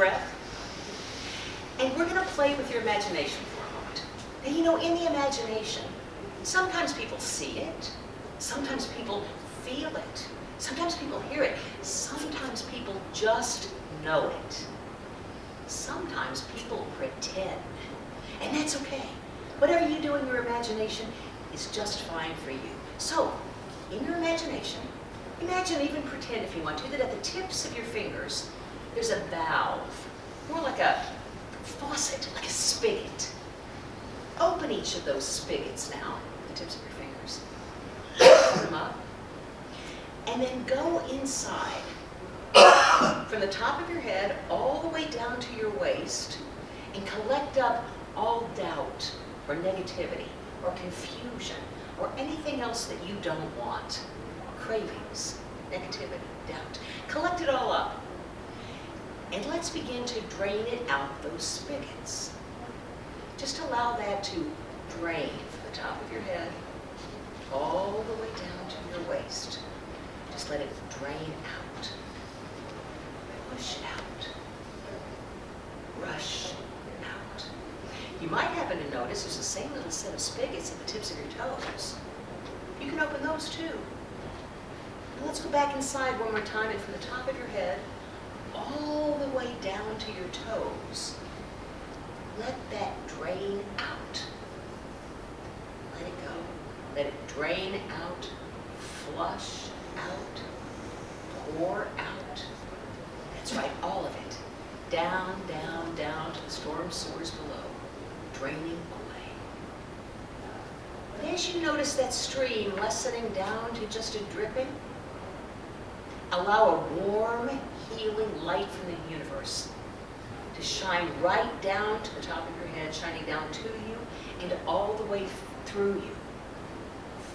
breath. And we're going to play with your imagination for a moment. Now, you know, in the imagination, sometimes people see it, sometimes people feel it, sometimes people hear it, sometimes people just know it. Sometimes people pretend, and that's okay. Whatever you do in your imagination is just fine for you. So, in your imagination, imagine, even pretend if you want to, that at the tips of your fingers, there's a valve, more like a faucet, like a spigot. Open each of those spigots now, the tips of your fingers. Open them up, and then go inside, from the top of your head all the way down to your waist, and collect up all doubt or negativity or confusion or anything else that you don't want. Cravings, negativity, doubt. Collect it all up. And let's begin to drain it out those spigots. Just allow that to drain from the top of your head all the way down to your waist. Just let it drain out. Push out. Rush out. You might happen to notice there's the same little set of spigots at the tips of your toes. You can open those too. Now let's go back inside one more time, and from the top of your head all the way down to your toes, let that drain out. Let it go. Let it drain out, flush out, pour out. That's right, all of it. Down, down, down to the storm sewers below, draining away. And as you notice that stream lessening down to just a dripping, allow a warm, healing light from the universe to shine right down to the top of your head, shining down to you and all the way through you,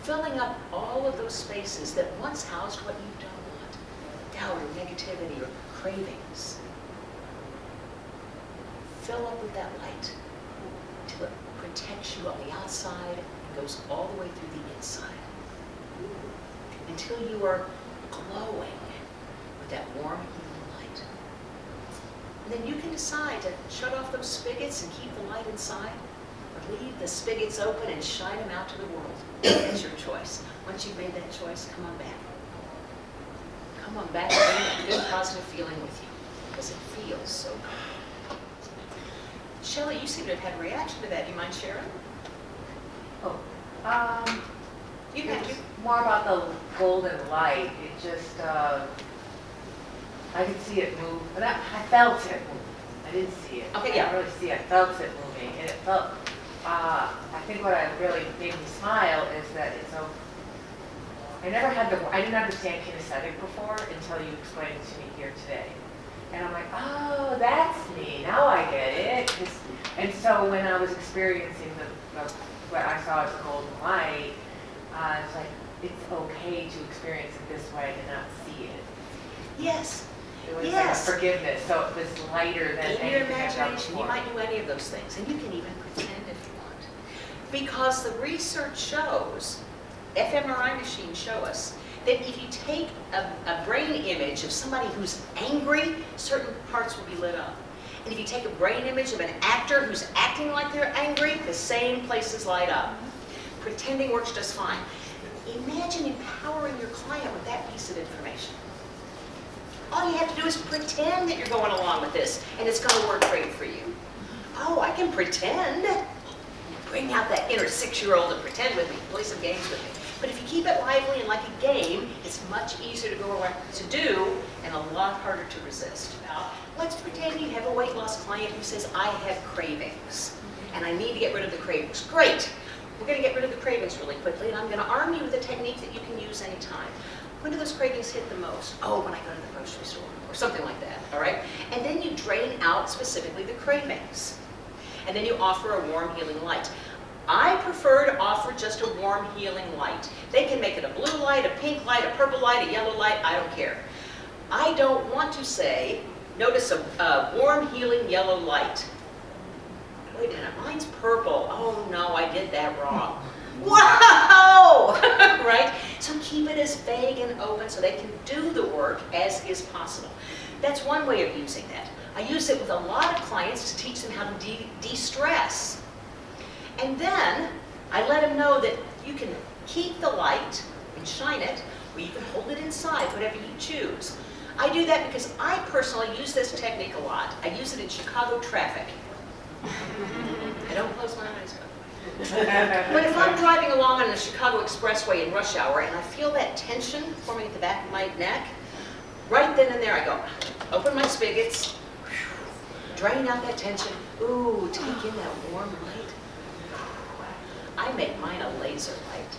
filling up all of those spaces that once housed what you don't want, doubt or negativity or cravings. Fill up with that light till it protects you on the outside and goes all the way through the inside, until you are glowing with that warm, healing light. And then you can decide to shut off those spigots and keep the light inside, or leave the spigots open and shine them out to the world. It's your choice. Once you've made that choice, come on back. Come on back and bring that good, positive feeling with you, because it feels so good. Shelley, you seem to have had a reaction to that. Do you mind sharing? Oh, You can it's do. more about the golden light. It just, I could see it move, but I felt it move. I didn't see it. Okay, yeah. I didn't really see it. I felt it moving, and it felt, I think what really made me smile is that it's so, I didn't understand kinesthetic before until you explained it to me here today. And I'm like, oh, that's me. Now I get it. And so when I was experiencing what I saw as the golden light, I was like, it's okay to experience it this way and not see it. Yes. It was Yes. like a forgiveness. So it was lighter than In your anything I've done imagination, you before. might do any of those things, and you can even pretend if you want. Because the research shows, fMRI machines show us, that if you take a brain image of somebody who's angry, certain parts will be lit up. And if you take a brain image of an actor who's acting like they're angry, the same places light up. Pretending works just fine. Imagine empowering your client with that piece of information. All you have to do is pretend that you're going along with this, and it's going to work great for you. Oh, I can pretend. Bring out that inner 6-year-old and pretend with me, play some games with me. But if you keep it lively and like a game, it's much easier to go around to do and a lot harder to resist. Now, let's pretend you have a weight loss client who says, I have cravings, and I need to get rid of the cravings. Great. We're going to get rid of the cravings really quickly, and I'm going to arm you with a technique that you can use anytime. When do those cravings hit the most? Oh, when I go to the grocery store, or something like that, all right? And then you drain out specifically the cravings. And then you offer a warm, healing light. I prefer to offer just a warm, healing light. They can make it a blue light, a pink light, a purple light, a yellow light, I don't care. I don't want to say, notice a warm, healing yellow light. Wait a minute, mine's purple. Oh no, I did that wrong. Wow! Right? So keep it as vague and open so they can do the work as is possible. That's one way of using that. I use it with a lot of clients to teach them how to de-stress. And then I let them know that you can keep the light and shine it, or you can hold it inside, whatever you choose. I do that because I personally use this technique a lot. I use it in Chicago traffic. I don't close my eyes, by the way. But if I'm driving along on the Chicago Expressway in rush hour and I feel that tension forming at the back of my neck, right then and there I go, open my spigots, drain out that tension, ooh, take in that warm light. I make mine a laser light.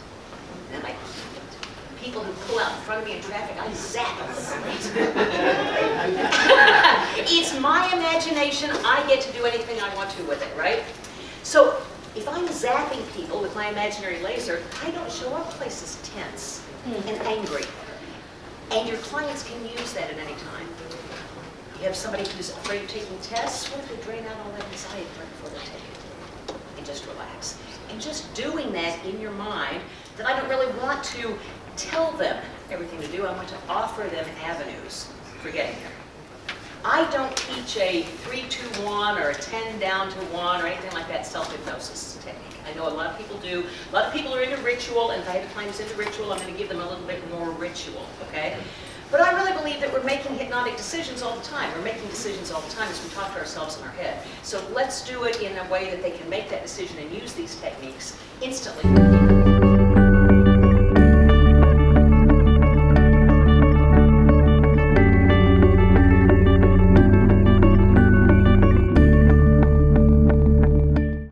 Then I keep it. People who pull out in front of me in traffic, I zap them with the laser. It's my imagination. I get to do anything I want to with it, right? So if I'm zapping people with my imaginary laser, I don't show up places tense and angry. And your clients can use that at any time. You have somebody who's afraid of taking tests, what if they drain out all that anxiety right before they take it? And just relax. And just doing that in your mind, that I don't really want to tell them everything to do, I want to offer them avenues for getting there. I don't teach a 3-2-1 or a 10 down to 1 or anything like that self-hypnosis technique. I know a lot of people do. A lot of people are into ritual, and if I have a client who's into ritual, I'm going to give them a little bit more ritual, okay? But I really believe that we're making hypnotic decisions all the time. We're making decisions all the time as we talk to ourselves in our head. So let's do it in a way that they can make that decision and use these techniques instantly.